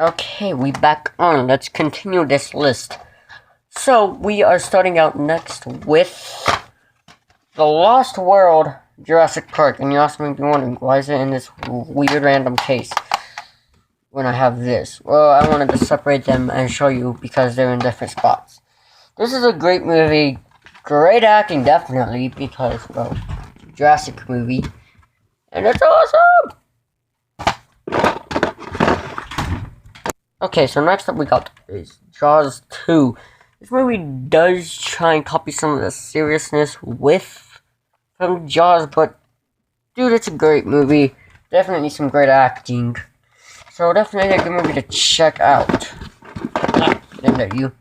Okay, we back on. Let's continue this list. So, we are starting out next with The Lost World, Jurassic Park. And you also may be wondering, why is it in this weird random case when I have this? Well, I wanted to separate them and show you because they're in different spots. This is a great movie. Great acting, definitely, because, well, Jurassic movie. And it's awesome! Okay, so next up we got is Jaws 2. This movie does try and copy some of the seriousness from Jaws, but dude, it's a great movie. Definitely some great acting. So definitely a good movie to check out. And there you.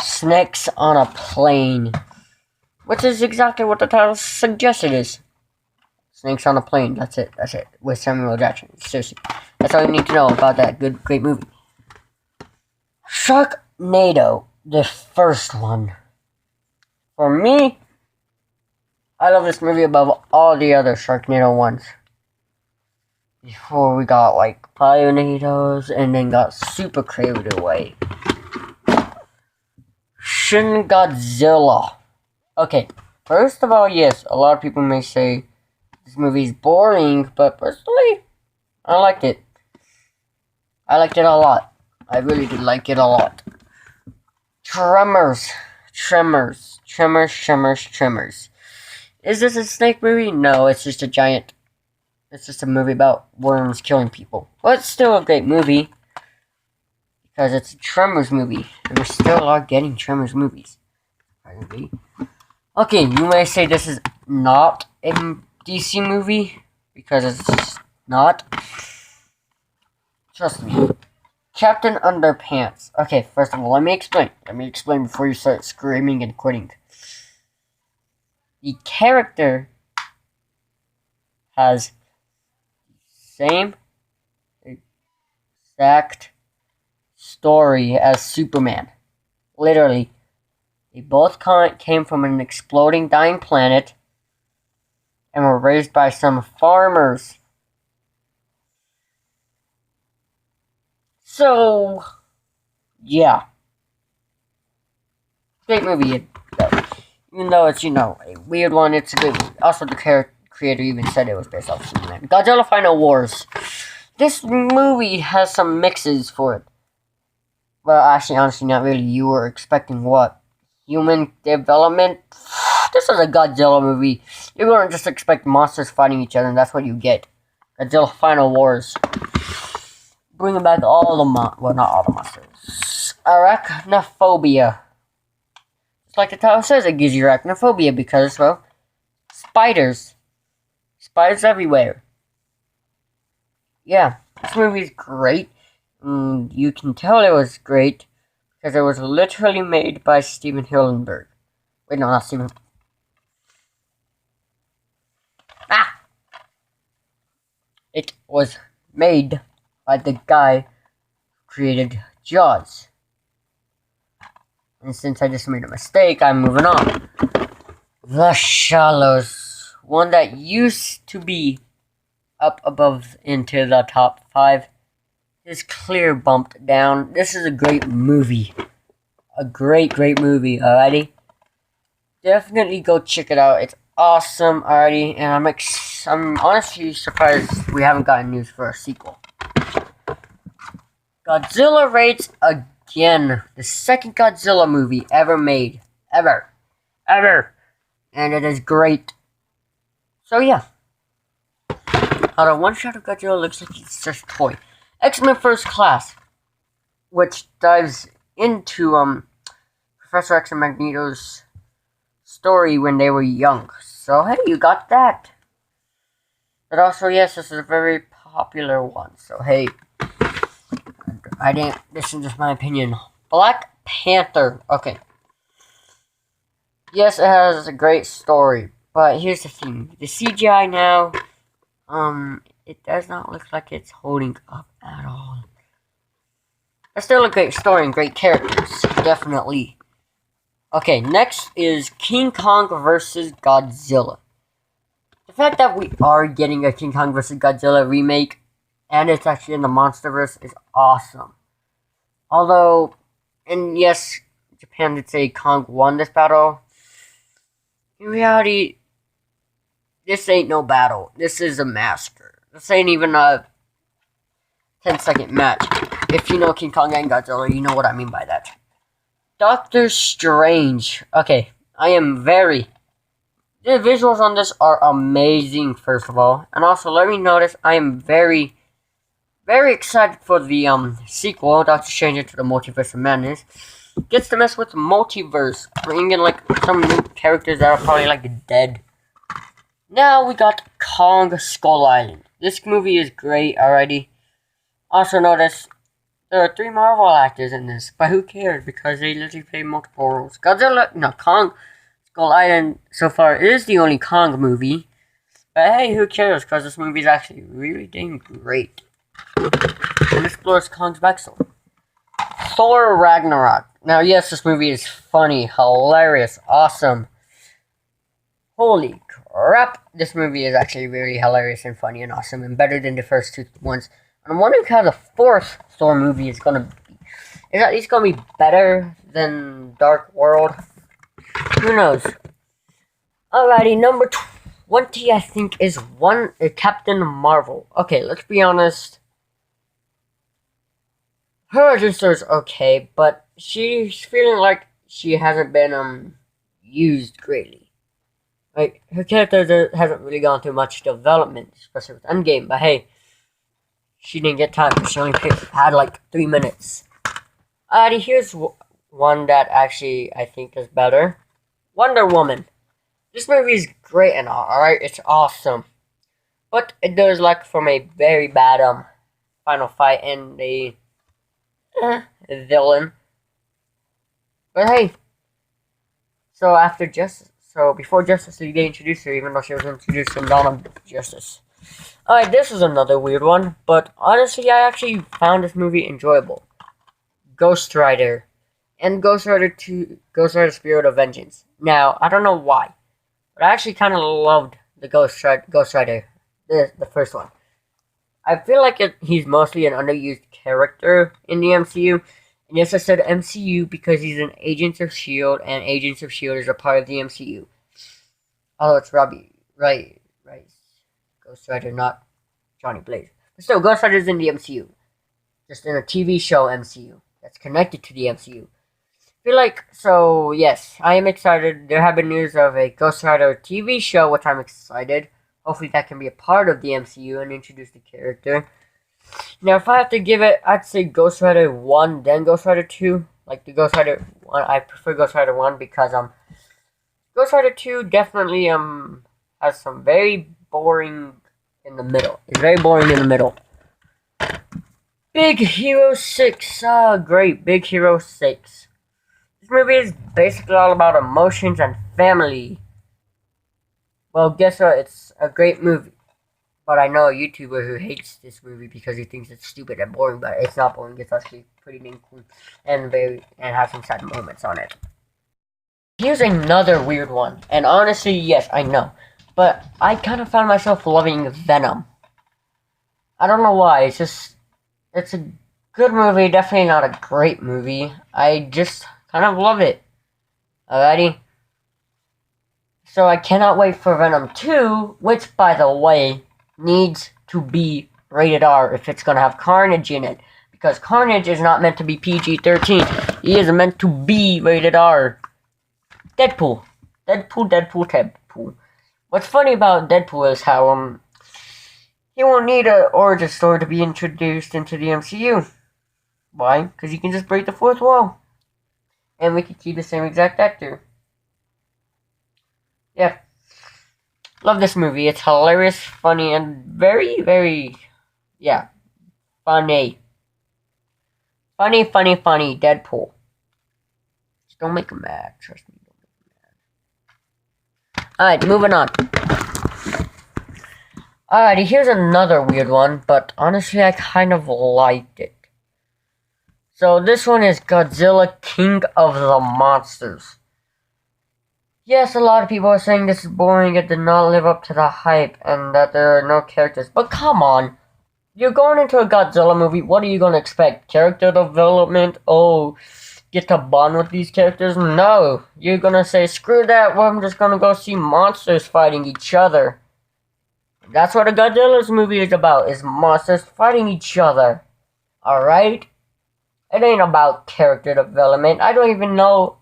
Snakes on a Plane. Which is exactly what the title suggests it is. Snakes on a Plane. That's it. With Samuel L. Jackson. Seriously. That's all you need to know about that great movie. Sharknado, the first one. For me, I love this movie above all the other Sharknado ones. Before we got like Pioneers and then got super creative away. Shin Godzilla. Okay, first of all, yes, a lot of people may say this movie is boring, but personally, I liked it. I liked it a lot. I really did like it a lot. Tremors. Is this a snake movie? No, it's just a movie about worms killing people. But it's still a great movie. Because it's a Tremors movie. And we still are getting Tremors movies. Okay, you may say this is not a DC movie. Because it's not. Trust me. Captain Underpants. Okay, first of all, let me explain. Before you start screaming and quitting. The character has the same exact story as Superman. Literally. They both came from an exploding, dying planet and were raised by some farmers. So, yeah. Great movie, even though it's, a weird one, it's a good movie. Also, the creator even said it was based off Superman. Godzilla Final Wars. This movie has some mixes for it. Well, actually, honestly, not really. You were expecting what? Human development? This is a Godzilla movie. You weren't just expect monsters fighting each other, and that's what you get. Godzilla Final Wars. Bringing back all the well, not all the monsters. Arachnophobia. Just like the title says, it gives you arachnophobia because, well, spiders. Spiders everywhere. Yeah, this movie's great. You can tell it was great because it was literally made by Steven Hillenburg. Wait, no, not Steven. It was made by the guy who created Jaws. And since I just made a mistake, I'm moving on. The Shallows. One that used to be up above into the top 5 is clear bumped down. This is a great movie. A great movie, alrighty? Definitely go check it out. It's awesome, alrighty? And I'm honestly surprised we haven't gotten news for a sequel. Godzilla Raids Again. The second Godzilla movie ever made. Ever. And it is great. So yeah. How the one shot of Godzilla looks like it's just a toy. X-Men First Class. Which dives into Professor X and Magneto's story when they were young. So hey, you got that. But also, yes, this is a very popular one. So hey. This is just my opinion. Black Panther. Okay. Yes, it has a great story. But here's the thing. The CGI now, it does not look like it's holding up at all. It's still a great story and great characters. Definitely. Okay, next is King Kong vs. Godzilla. The fact that we are getting a King Kong vs. Godzilla remake and it's actually in the MonsterVerse, is awesome. Although, and yes, Japan did say Kong won this battle. In reality, this ain't no battle. This is a massacre. This ain't even a 10-second match. If you know King Kong and Godzilla, you know what I mean by that. Doctor Strange. Okay, I am very... The visuals on this are amazing, first of all. And also, let me notice, I am very, very excited for the sequel, Doctor Strange Into the Multiverse of Madness. Gets to mess with the multiverse, bringing in like some new characters that are probably like dead. Now we got Kong Skull Island. This movie is great already. Also notice there are 3 Marvel actors in this, but who cares because they literally play multiple roles. Kong Skull Island so far is the only Kong movie, but hey, who cares because this movie is actually really dang great. It explores Kong's backstory. Thor Ragnarok. Now, yes, this movie is funny, hilarious, awesome. Holy crap, this movie is actually really hilarious and funny and awesome and better than the first 2 ones. And I'm wondering how the 4th Thor movie is gonna be. Is at least gonna be better than Dark World? Who knows? Alrighty, number 20 I think is Captain Marvel. Okay, let's be honest. Her register's okay, but she's feeling like she hasn't been used greatly. Like, her character hasn't really gone through much development, especially with Endgame, but hey, she didn't get time because she only had like 3 minutes. Alrighty, here's one that actually I think is better. Wonder Woman. This movie is great and alright, it's awesome. But it does lack from a very bad final fight and a villain. But hey, before Justice League, they introduced her, even though she was introduced in Dawn of Justice. Alright, this is another weird one, but honestly, I actually found this movie enjoyable. Ghost Rider and Ghost Rider 2, Ghost Rider Spirit of Vengeance. Now, I don't know why, but I actually kind of loved the Ghost Rider, the first one. I feel like he's mostly an underused character in the MCU. And yes, I said MCU because he's in Agents of S.H.I.E.L.D. and Agents of S.H.I.E.L.D. is a part of the MCU. Although it's Right. Ghost Rider, not Johnny Blaze. But still, Ghost Rider's in the MCU. Just in a TV show MCU that's connected to the MCU. Yes, I am excited. There have been news of a Ghost Rider TV show, which I'm excited. Hopefully that can be a part of the MCU and introduce the character. Now, if I have to give it, I'd say Ghost Rider 1, then Ghost Rider 2. Like the Ghost Rider 1, I prefer Ghost Rider 1 because Ghost Rider 2 definitely has some very boring in the middle. It's very boring in the middle. Big Hero 6. Great. Big Hero 6. This movie is basically all about emotions and family. Well, guess what? It's a great movie. But I know a YouTuber who hates this movie because he thinks it's stupid and boring, but it's not boring. It's actually pretty dang cool and has some sad moments on it. Here's another weird one. And honestly, yes, I know. But I kind of found myself loving Venom. I don't know why. It's a good movie. Definitely not a great movie. I just kind of love it. Alrighty? So I cannot wait for Venom 2, which, by the way, needs to be rated R if it's going to have Carnage in it. Because Carnage is not meant to be PG-13. He is meant to be rated R. Deadpool. What's funny about Deadpool is how, he won't need an origin story to be introduced into the MCU. Why? Because he can just break the 4th wall. And we can keep the same exact actor. Yeah. Love this movie. It's hilarious, funny, and very, very, funny. Funny, Deadpool. Just don't make him mad. Trust me, don't make him mad. Alright, moving on. Alrighty, here's another weird one, but honestly, I kind of liked it. So, this one is Godzilla King of the Monsters. Yes, a lot of people are saying this is boring, it did not live up to the hype, and that there are no characters. But come on. you're going into a Godzilla movie. What are you gonna expect? Character development? Oh, get to bond with these characters? No, you're gonna say screw that. Well, I'm just gonna go see monsters fighting each other. That's what a Godzilla's movie is about. Is monsters fighting each other. All right. It ain't about character development. I don't even know.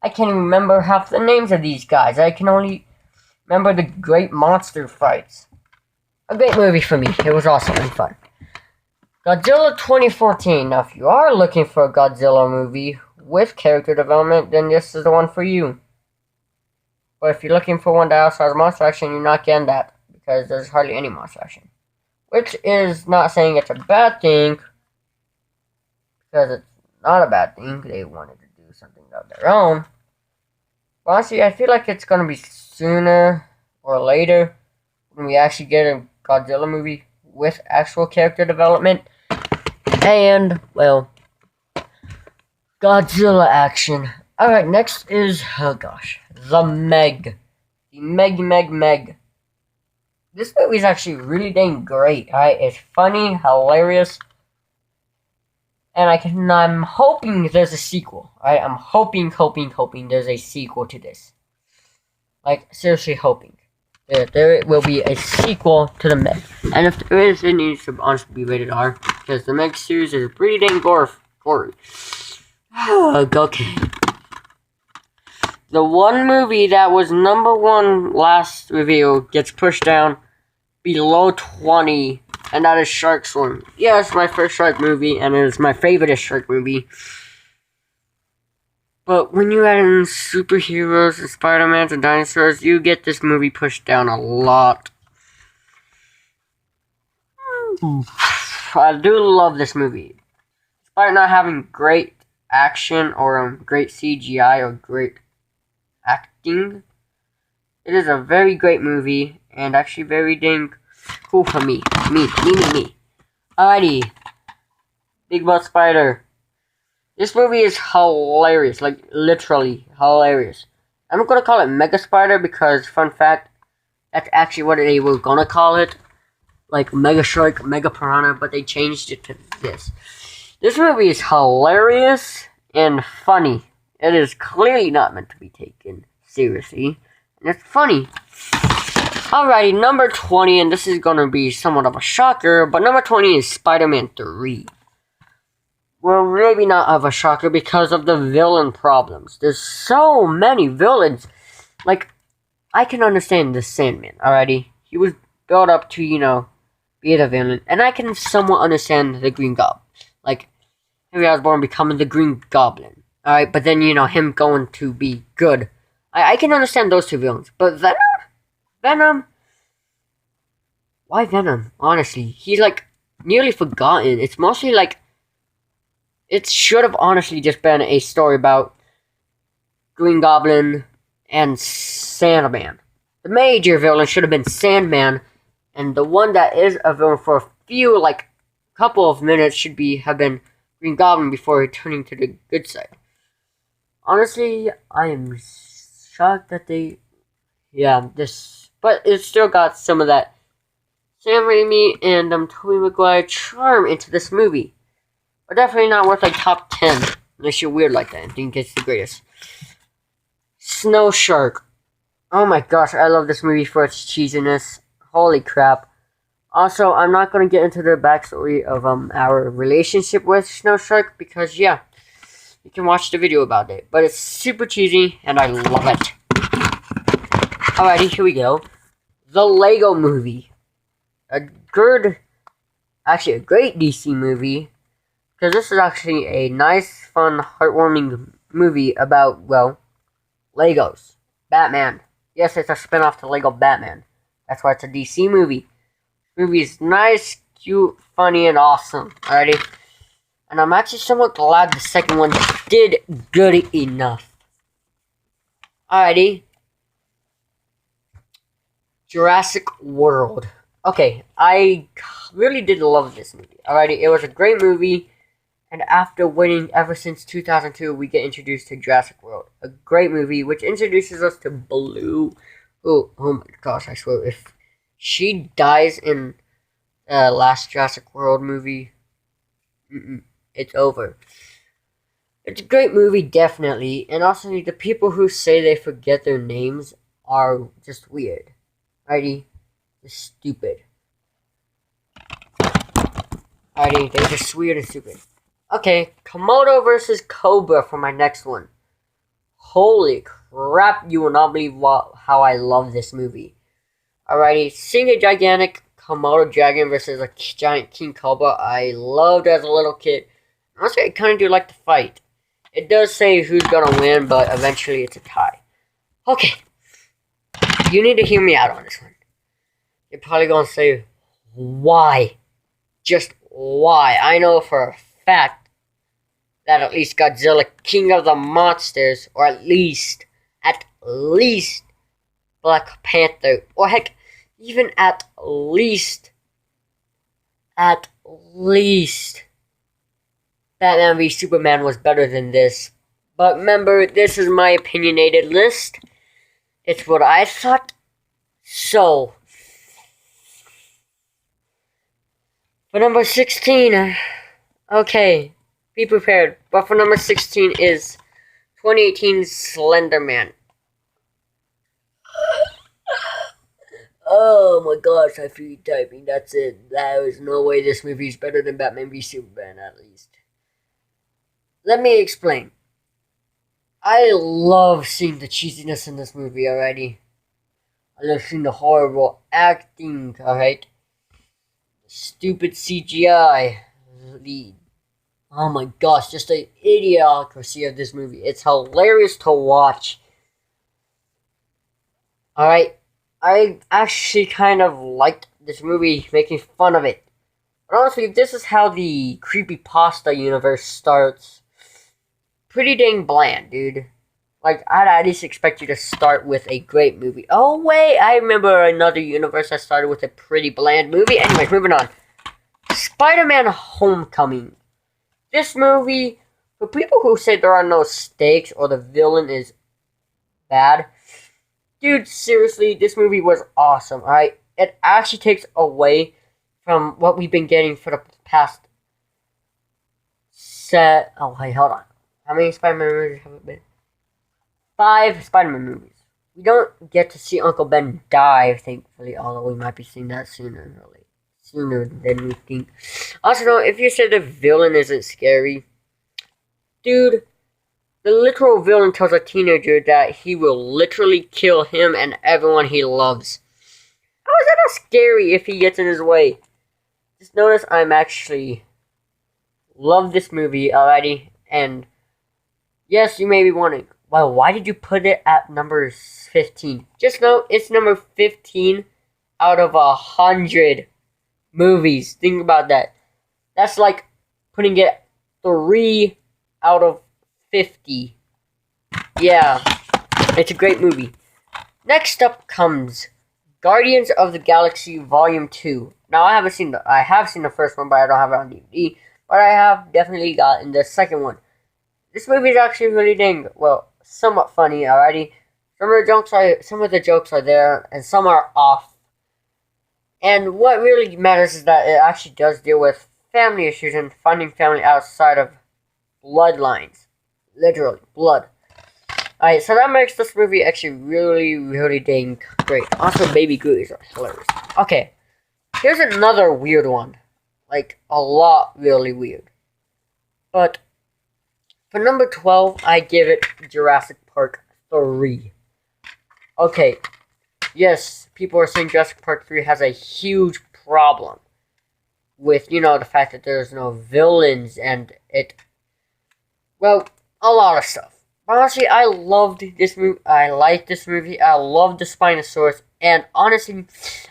I can't even remember half the names of these guys. I can only remember the great monster fights. A great movie for me. It was awesome and fun. Godzilla 2014. Now, if you are looking for a Godzilla movie with character development, then this is the one for you. But if you're looking for one that also has monster action, you're not getting that, because there's hardly any monster action. Which is not saying it's a bad thing, because it's not a bad thing. They wanted to do something of their own. But honestly, I feel like it's going to be sooner or later when we actually get a Godzilla movie with actual character development. And, well, Godzilla action. Alright, next is, oh gosh, The Meg. The Meg. This movie is actually really dang great, alright? It's funny, hilarious, and I'm hoping there's a sequel, alright? I'm hoping there's a sequel to this. Like, seriously hoping. There will be a sequel to The Meg. And if there is, it needs to honestly be rated R, because The Meg series is pretty dang gory. Okay. The one movie that was #1 last review gets pushed down below 20, and that is Shark Swim. Yeah, it's my first shark movie, and it is my favorite shark movie. But when you add in superheroes and Spider-Man and dinosaurs, you get this movie pushed down a lot. I do love this movie. Despite not having great action or great CGI or great acting, it is a very great movie, and actually very dang cool for me. Me. Alrighty. Big Butt Spider. This movie is hilarious, like literally hilarious. I'm not gonna call it Mega Spider because, fun fact, that's actually what they were gonna call it. Like Mega Shark, Mega Piranha, but they changed it to this. This movie is hilarious and funny. It is clearly not meant to be taken seriously, and it's funny. Alrighty, number 20, and this is gonna be somewhat of a shocker, but number 20 is Spider-Man 3. Well, maybe not of a shocker because of the villain problems. There's so many villains. Like, I can understand the Sandman, alrighty? He was built up to, be the villain, and I can somewhat understand the Green Goblin. Like, Harry Osborn becoming the Green Goblin. Alright, but then, him going to be good. I can understand those two villains. But Venom? Why Venom? Honestly, he's, nearly forgotten. It's mostly, it should have honestly just been a story about Green Goblin and Sandman. The major villain should have been Sandman, and the one that is a villain for a few, couple of minutes should have been Green Goblin before returning to the good side. Honestly, I am shocked that but it still got some of that Sam Raimi and Tobey Maguire charm into this movie. But definitely not worth top 10, unless you're weird like that and think it's the greatest. Snow Shark. Oh my gosh, I love this movie for its cheesiness. Holy crap. Also, I'm not going to get into the backstory of our relationship with Snow Shark because, you can watch the video about it. But it's super cheesy, and I love it. Alrighty, here we go. The Lego Movie. A great DC movie. Because this is actually a nice, fun, heartwarming movie about, Legos. Batman. Yes, it's a spin-off to Lego Batman. That's why it's a DC movie. The movie is nice, cute, funny, and awesome. Alrighty? And I'm actually somewhat glad the second one did good enough. Alrighty. Jurassic World. Okay, I really did love this movie. Alrighty, it was a great movie. And after waiting ever since 2002, we get introduced to Jurassic World. A great movie, which introduces us to Blue. Oh my gosh, I swear, if she dies in last Jurassic World movie. It's over. It's a great movie, definitely, and also the people who say they forget their names are just weird. Righty? Just stupid. Righty? They're just weird and stupid. Okay, Komodo versus Cobra for my next one. Holy crap, you will not believe how I love this movie. Alrighty, seeing a gigantic Komodo dragon versus a giant king cobra, I loved as a little kid. Honestly, I kind of do like the fight. It does say who's gonna win, but eventually it's a tie. Okay, you need to hear me out on this one. You're probably gonna say, why? Just why? I know for a fact that at least Godzilla, King of the Monsters, or at least Black Panther, or heck, even at least Batman v Superman was better than this. But remember, this is my opinionated list. It's what I thought. So, for number 16, okay, be prepared. But for number 16 is 2018 Slender Man. Oh my gosh, I feel you typing. That's it. There is no way this movie is better than Batman v Superman, at least. Let me explain. I love seeing the cheesiness in this movie already. I love seeing the horrible acting, alright? Stupid CGI. Oh my gosh, just the idiocracy of this movie. It's hilarious to watch. Alright? I actually kind of liked this movie, making fun of it. But honestly, if this is how the creepypasta universe starts, pretty dang bland, dude. Like, I'd at least expect you to start with a great movie. Oh, wait, I remember another universe that started with a pretty bland movie. Anyways, moving on. Spider-Man Homecoming. This movie, for people who say there are no stakes or the villain is bad, dude, seriously, this movie was awesome, alright? It actually takes away from what we've been getting for the past oh, wait, hold on. How many Spider-Man movies have it been? 5 Spider-Man movies. We don't get to see Uncle Ben die, thankfully, although we might be seeing that sooner than we think. Also, though, if you say the villain isn't scary, dude, the literal villain tells a teenager that he will literally kill him and everyone he loves. How is that not scary if he gets in his way? Just notice I'm actually love this movie already, and yes, you may be wondering, well, why did you put it at number 15? Just know it's number 15 out of 100 movies. Think about that. That's like putting it 3 out of 50. Yeah, it's a great movie. Next up comes Guardians of the Galaxy Volume 2. Now, I have seen the first one, but I don't have it on DVD. But I have definitely gotten the second one. This movie is actually really dang, well, somewhat funny already. Some of the jokes are there, and some are off. And what really matters is that it actually does deal with family issues and finding family outside of bloodlines. Literally, blood. Alright, so that makes this movie actually really, really dang great. Also, Baby Groot is hilarious. Okay, here's another weird one. Like, a lot really weird. But for number 12, I give it Jurassic Park 3. Okay, yes, people are saying Jurassic Park 3 has a huge problem with, the fact that there's no villains and well, a lot of stuff. But honestly, I loved this movie. I liked this movie. I loved the Spinosaurus. And honestly,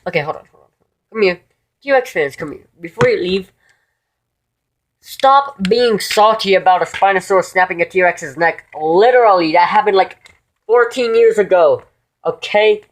okay, hold on. Come here. T-Rex fans, come here. Before you leave, stop being salty about a Spinosaurus snapping a T-Rex's neck. Literally, that happened like 14 years ago. Okay?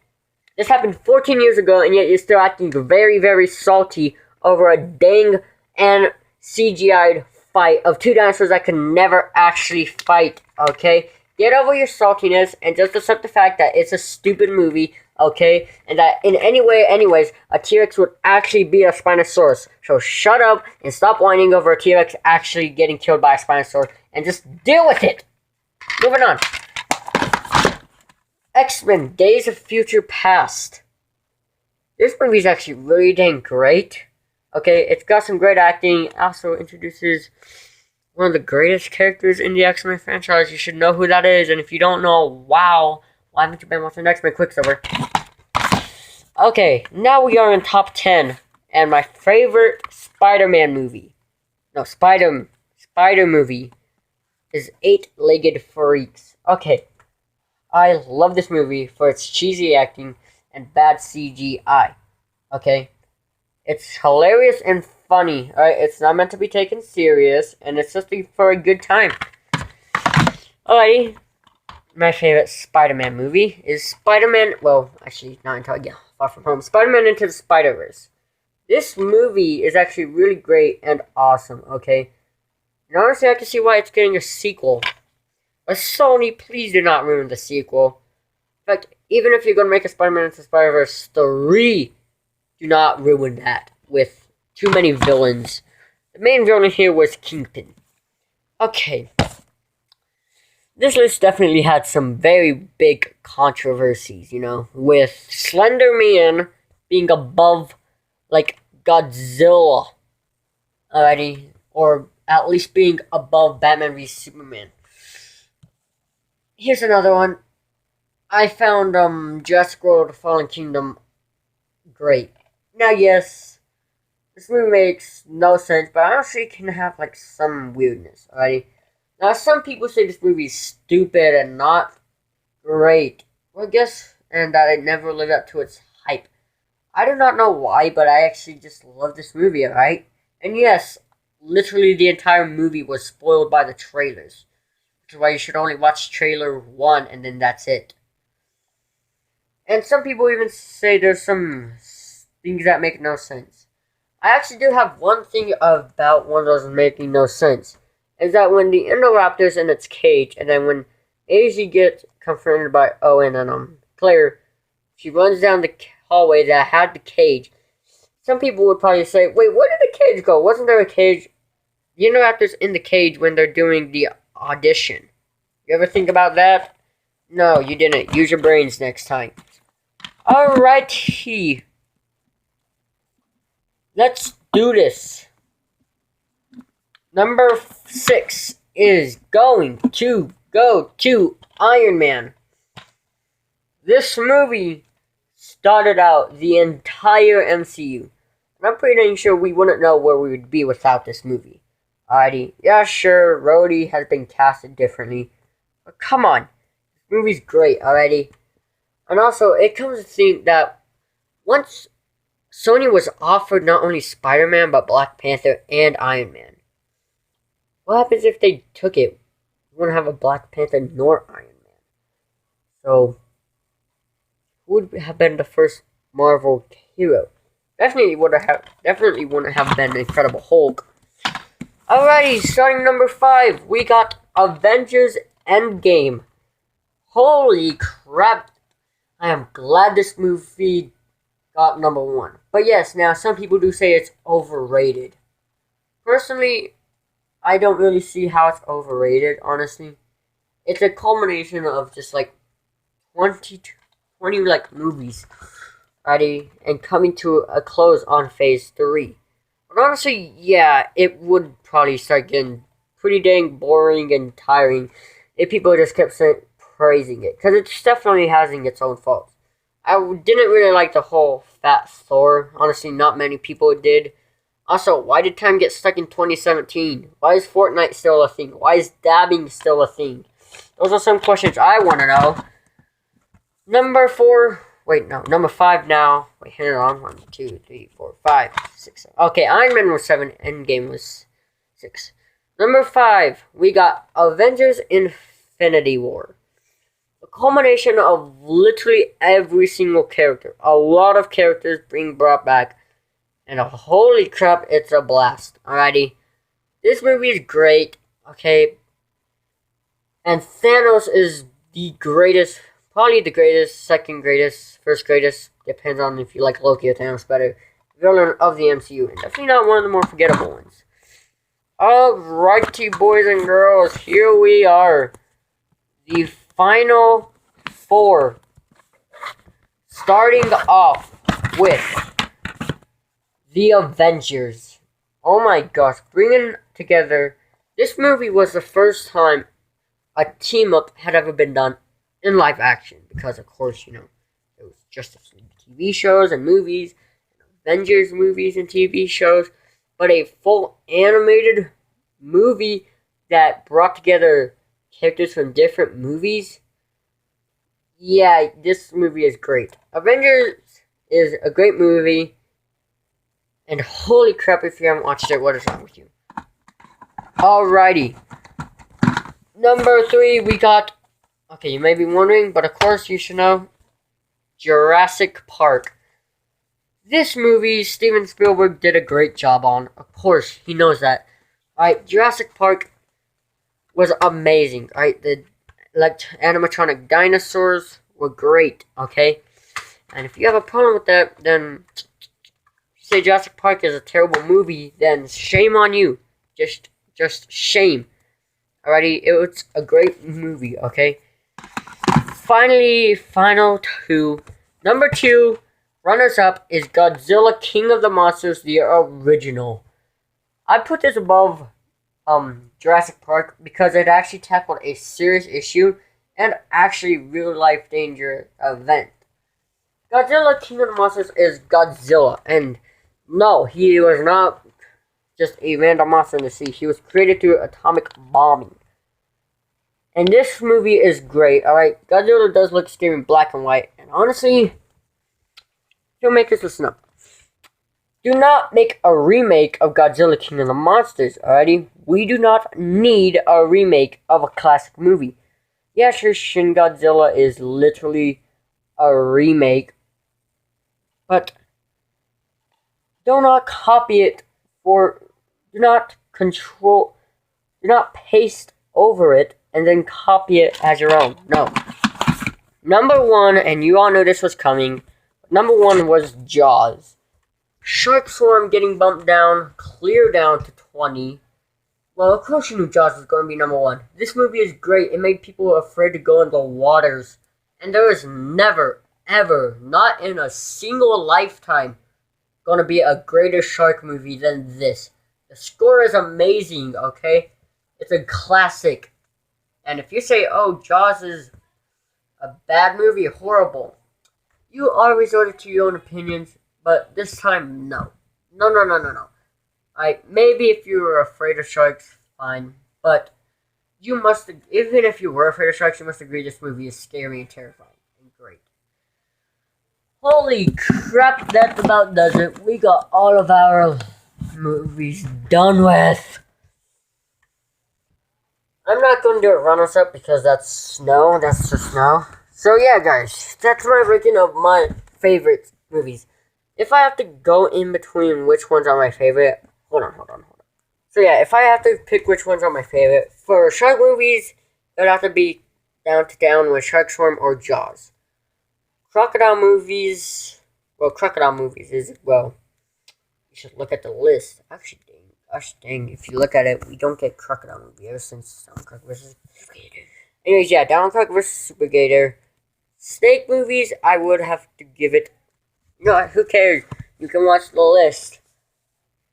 This happened 14 years ago, and yet you're still acting very, very salty over a dang and CGI'd fight of 2 dinosaurs that could never actually fight. Okay? Get over your saltiness and just accept the fact that it's a stupid movie okay? And that in any way, anyways, a T-Rex would actually be a Spinosaurus. So shut up and stop whining over a T-Rex actually getting killed by a Spinosaurus and just deal with it. Moving on. X-Men Days of Future Past. This movie is actually really dang great. Okay, it's got some great acting. It also introduces one of the greatest characters in the X-Men franchise. You should know who that is. And if you don't know, wow, why haven't you been watching X-Men Quicksilver? Okay, now we are in top 10. And my favorite Spider-Man movie. No, Spider movie is Eight-Legged Freaks. Okay, I love this movie for its cheesy acting and bad CGI. Okay? It's hilarious and funny. Alright, it's not meant to be taken serious, and it's just for a good time. Alrighty. My favorite Spider-Man movie is Spider-Man, well, actually, not until I get Far From Home. Spider-Man Into the Spider-Verse. This movie is actually really great and awesome, okay? And honestly, I can see why it's getting a sequel. But Sony, please do not ruin the sequel. In fact, even if you're going to make a Spider-Man Into the Spider-Verse 3, do not ruin that with too many villains. The main villain here was Kingpin. Okay. This list definitely had some very big controversies, you know, with Slender Man being above, like, Godzilla already, or at least being above Batman v Superman. Here's another one. I found Jurassic World Fallen Kingdom great. Now, yes, this movie makes no sense, but I honestly can have, like, some weirdness, alrighty? Now, some people say this movie is stupid and not great. Well, I guess, and that it never lived up to its hype. I do not know why, but I actually just love this movie, alright? And yes, literally the entire movie was spoiled by the trailers. Which is why you should only watch trailer 1 and then that's it. And some people even say there's some things that make no sense. I actually do have one thing about one of those making no sense. Is that when the Indoraptor's in its cage, and then when AZ gets confronted by Owen and Claire, she runs down the hallway that had the cage. Some people would probably say, wait, where did the cage go? Wasn't there a cage? The Indoraptor's in the cage when they're doing the audition. You ever think about that? No, you didn't. Use your brains next time. Alrighty. Let's do this. Number 6 is going to go to Iron Man. This movie started out the entire MCU. And I'm pretty dang sure we wouldn't know where we would be without this movie. Alrighty. Yeah, sure, Rhodey has been casted differently. But come on. This movie's great, alrighty? And also, it comes to think that once Sony was offered not only Spider-Man, but Black Panther and Iron Man. What happens if they took it? We wouldn't have a Black Panther nor Iron Man. So, who would have been the first Marvel hero? Definitely wouldn't have been Incredible Hulk. Alrighty, starting number 5, we got Avengers Endgame. Holy crap! I am glad this movie got number 1. But yes, now some people do say it's overrated. Personally, I don't really see how it's overrated, honestly. It's a culmination of just like 20 like movies, already, and coming to a close on phase 3. But honestly, yeah, it would probably start getting pretty dang boring and tiring if people just kept praising it. Because it's definitely having its own faults. I didn't really like the whole Fat Thor. Honestly, not many people did. Also, why did time get stuck in 2017? Why is Fortnite still a thing? Why is dabbing still a thing? Those are some questions I want to know. Number 5 now. Wait, hang on. 1, 2, 3, 4, 5, 6, 7. Okay, Iron Man was 7, Endgame was 6. Number 5, we got Avengers Infinity War. A culmination of literally every single character. A lot of characters being brought back. And holy crap, it's a blast. Alrighty. This movie is great. Okay. And Thanos is the greatest probably the greatest, second greatest, first greatest. Depends on if you like Loki or Thanos better. Villain of the MCU, and definitely not one of the more forgettable ones. Alrighty, boys and girls, here we are. The final four. Starting off with The Avengers. Oh my gosh, bringing together. This movie was the first time a team up had ever been done in live action. Because, of course, it was Justice League TV shows and movies, Avengers movies and TV shows, but a full animated movie that brought together characters from different movies. Yeah, this movie is great. Avengers is a great movie, and holy crap, if you haven't watched it, what is wrong with you? Alrighty. Number 3, we got, okay, you may be wondering, but of course you should know, Jurassic Park. This movie, Steven Spielberg did a great job on. Of course, he knows that. Alright, Jurassic Park was amazing. Alright, the animatronic dinosaurs were great, okay? And if you have a problem with that, then if you say Jurassic Park is a terrible movie, then shame on you. Just shame. Alrighty, it was a great movie, okay? Finally, final two. Number 2, runners up is Godzilla King of the Monsters, the original. I put this above Jurassic Park because it actually tackled a serious issue and actually real life danger event. Godzilla King of the Monsters is Godzilla, and no, he was not just a random monster in the sea. He was created through atomic bombing. And this movie is great, alright? Godzilla does look scary in black and white, and honestly, filmmakers, listen up. Do not make a remake of Godzilla King of the Monsters, alrighty? We do not need a remake of a classic movie. Yeah, sure, Shin Godzilla is literally a remake, but do not copy it do not paste over it and then copy it as your own. No. Number 1, and you all knew this was coming, number 1 was Jaws. Shark Swarm getting bumped down, clear down to 20. Well, of course you knew Jaws was going to be number 1. This movie is great. It made people afraid to go in the waters. And there is never, ever, not in a single lifetime, going to be a greater shark movie than this. The score is amazing, okay? It's a classic. And if you say, oh, Jaws is a bad movie, horrible, you are resorted to your own opinions, but this time, no. No. Maybe if you were afraid of sharks, fine, but you must, even if you were afraid of sharks, you must agree this movie is scary and terrifying and great. Holy crap, that about does it. We got all of our movies done with. I'm not going to do a runners up because that's snow. That's just snow. So yeah, guys, that's my ranking of my favorite movies. If I have to go in between which ones are my favorite, hold on. So yeah, if I have to pick which ones are my favorite, for shark movies, it would have to be down with Shark Swarm or Jaws. Crocodile movies is, well, you should look at the list. Actually, dang, if you look at it, we don't get Crocodile movie ever since Downcrook vs. Super Gator. Anyways, yeah, Downcrook vs. Super Gator. Snake movies, I would have to give it, who cares? You can watch the list.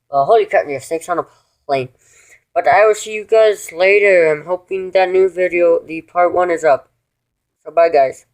Holy crap, there's snakes on a plane. But I will see you guys later. I'm hoping that new video, the part 1 is up. So bye, guys.